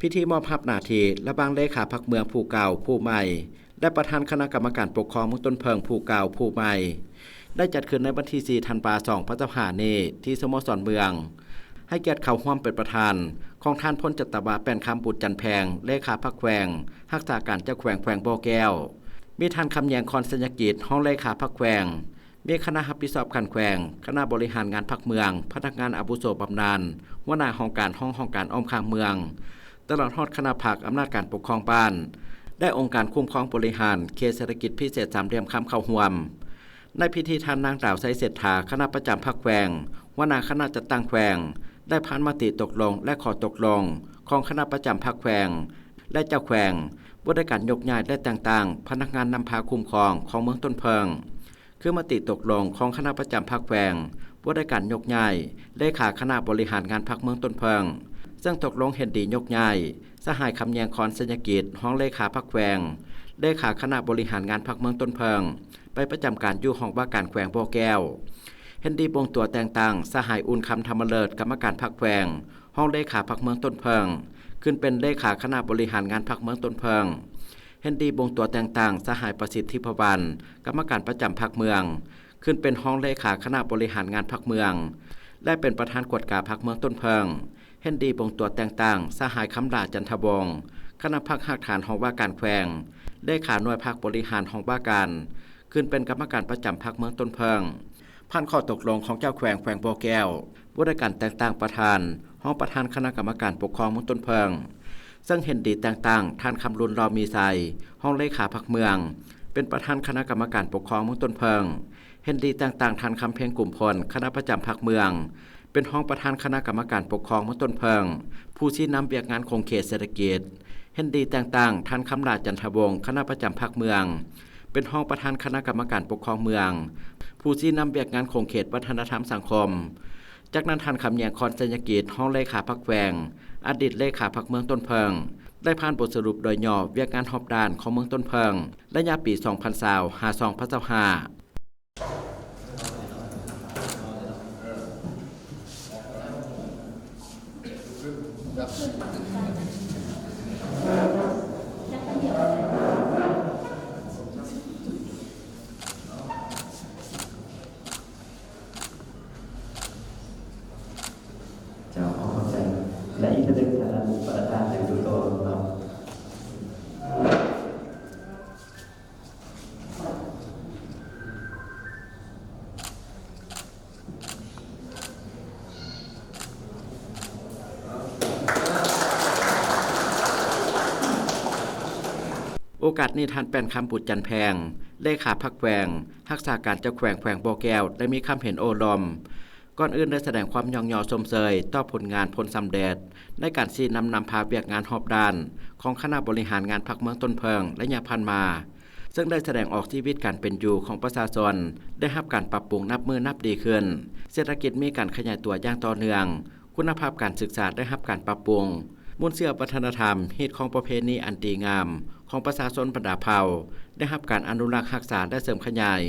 พิธีมอบหน้าที่และบางเลขาพรรคเมืองผู้เก่าผู้ใหม่และประธานคณะกรรมการปกครองเมืองต้นเพิงผู้เก่าผู้ใหม่ได้จัดขึ้นในวันที่4 ธันวาคม 2565 นี้ที่สโมสรเมืองให้เกียรติเข้าร่วมเป็นประธานของท่านพลจัตวาแป้นคำบุตรจันแพงเลขาพรรคแขวงรักษาการเจ้าแขวงบ่อแก้วมีท่านคำแยงคอนสัญญกิจห้องเลขาพรรคแขวงมีคณะรับผิดชอบการแขวงคณะบริหารงานพรรคเมืองพนักงานอาวุโสบำนาญหัวหน้าห้องการอ้อมข้างเมืองตลอดทอดคณะภาคอำนาจการปกครองบ้านได้องค์การคุ้มครองบริหารเขตเศรษฐกิจพิเศษสามเหลี่ยมคำเข้าร่วมในพิธีท่านนางดาวไซเศรษฐาคณะประจำพรรคแขวงหัวหน้าคณะจัดตั้งแขวงได้ผ่านมติตกลงและขอตกลงของคณะประจำพรรคแขวงและเจ้าแขวงว่าด้วยการยกย้ายและแต่งตั้งพนักงานนำพาคุ้มครองของเมืองต้นเพิงคือมติตกลงของคณะประจำพรรคแขวงว่าด้วยการยกย้ายเลขาคณะบริหารงานพรรคเมืองต้นเพิงซึ่งตกลงเห็นดียกย้ายสหายคำแยงคอนสัญญกิจห้องเลขาพรรคแขวงเลขาคณะบริหารงานพรรคเมืองต้นเพิงไปประจำการอยู่ห้องว่าการแขวงบ่อแก้วเห็นดีบงตัวแต่งตั้งสหายอุ่นคำธรรมเลิศกรรมการพรรคแขวงห้องเลขาพรรคเมืองต้นเพิงขึ้นเป็นเลขาคณะบริหารงานพรรคเมืองต้นเพิงเห็นดีบงตัวแต่งตั้งสหายประสิทธิพวันกรรมการประจำพรรคเมืองขึ้นเป็นห้องเลขาคณะบริหารงานพรรคเมืองและเป็นประธานกวดกาพรรคเมืองต้นเพิงเห็นดีบงตัวแต่งตั้งสหายคำลาจันทวงศ์คณะพรรคหักฐานห้องว่าการแขวงเลขาหน่วยพรรคบริหารห้องว่าการขึ้นเป็นกรรมการประจำพรรคเมืองต้นเพิงผ่านข้อตกลงของเจ้าแขวงบ่อแก้วว่าด้วยการแต่งตั้งประธานห้องประธานคณะกรรมการปกครองเมืองต้นเพิงซึ่งเห็นดีแต่งตั้งท่านคำรุนรอมีไซห้องเลขาพรรคเมืองเป็นประธานคณะกรรมการปกครองเมืองต้นเพิงเห็นดีแต่งตั้งท่านคำเพ็งกลุ่มพลคณะประจำพรรคเมืองเป็นห้องประธานคณะกรรมการปกครองเมืองต้นเพิงผู้ชี้นำเวียกงานคงเขตเศรษฐกิจเห็นดีแต่งตั้งท่านคำลาจันทวงศ์คณะประจำพรรคเมืองเป็นห้องประธานคณะกรรมการปกครองเมืองผู้ชี้นำเวียกงานคงเขตวัฒนธรรมสังคมจากนั้นท่านคำแยงคอนสัญญกิจห้องเลขาพรรคแขวงอดีตเลขาพรรคเมืองต้นเพิงได้ผ่านบทสรุปโดยย่อเวียกงานหอบด้านของเมืองต้นเพิงระยะปี 2020-52เจ้าของเข้าใจและอีกประเด็นฐานะบุคคลธาตุในตัวเราโอกาสนี้ท่านแป้นคำบุตรจันแพงเลขาพรรคแขวงรักษาการเจ้าแขวงบ่อแก้วได้มีคำเห็นโอลมก่อนอื่นได้แสดงความยองยอชมเชยต่อผลงานผลสำเร็จในการชี้นำพาเวียกงานหอบด้านของคณะบริหารงานพรรคเมืองต้นเพิงและยาพันมาซึ่งได้แสดงออกชีวิตการเป็นอยู่ของประชาชนได้รับการปรับปรุงนับมือนับดีขึ้นเศรษฐกิจมีการขยายตัวอย่างต่อเนื่องคุณภาพการศึกษาได้รับการปรับปรุงมุ่นเชื่อวัฒนธรรมฮีตของประเพณีอันดีงามของประชาชนบรรดาเผ่าได้รับการอนุรักษ์รักษาและเสริมขยาย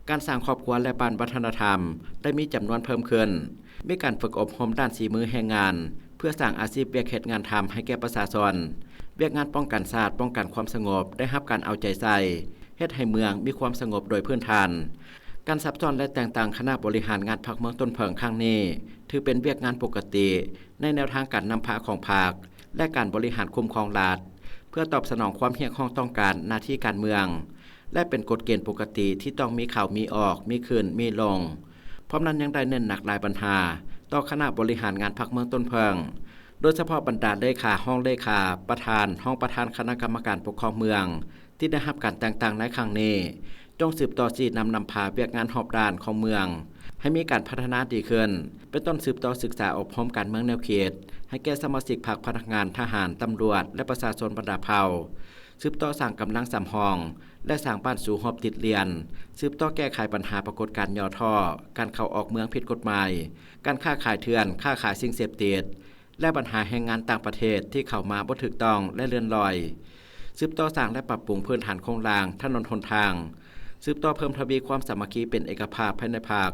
การสร้างครอบครัวและบ้านวัฒนธรรมได้มีจำนวนเพิ่มขึ้นมีการฝึกอบรมด้านฝีมือแรงงานเพื่อสร้างอาชีพเวียกเฮ็ดงานทำให้แก่ประชาชนเวียกงานป้องกันชาติป้องกันความสงบได้รับการเอาใจใส่เฮ็ดให้เมืองมีความสงบโดยพื้นฐานการซับซ้อนและแต่งตั้งคณะบริหารงานพรรคเมืองต้นเพิงครั้งนี้ถือเป็นเวียกงานปกติในแนวทางการนำพาของพรรคและการบริหารคุ้มครองรัฐเพื่อตอบสนองความเรียกร้องต้องการหน้าที่การเมืองและเป็นกฎเกณฑ์ปกติที่ต้องมีเข้ามีออกมีขึ้นมีลงพร้อมนั้นยังได้เน้นหนักหลายปัญหาต่อคณะบริหารงานพรรคเมืองต้นเพิงโดยเฉพาะบรรดาเลขาห้องเลขาประธานห้องประธานคณะกรรมการปกครองเมืองที่ได้รับการแต่งตั้งในครั้งนี้จงสืบต่อชี้นำพาเวียกงานหอบด้านของเมืองให้มีการพัฒนาดีขึ้นเป็นต้นสืบต่อศึกษาอบรมการเมืองแนวเขตให้แก่สมาชิกพรรคพนักงานทหารตำรวจและประชาชนบรรดาเผ่าสืบต่อสร้างกำลังสำรองและสร้างบ้านสู่หอบติดเรียนสืบต่อแก้ไขปัญหาปรากฏการณ์ย่อท่อการเข้าออกเมืองผิดกฎหมายการค้าขายเถื่อนค้าขายสิ่งเสพติดและปัญหาแรงงานต่างประเทศที่เข้ามาบ่ถูกต้องและเลื่อนลอยสืบต่อสร้างและปรับปรุงพื้นฐานโครงสร้างถนนหนทางสืบต่อเพิ่มทวีความสามัคคีเป็นเอกภาพภายในพรรค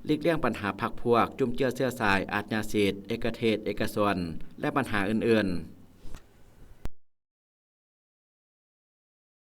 หลีกเลี่ยงปัญหาพรรคพวกจุ่มเจือเสื้อสายอาชญาสิทธิ์เอกเทศเอกชนและปัญหาอื่นๆ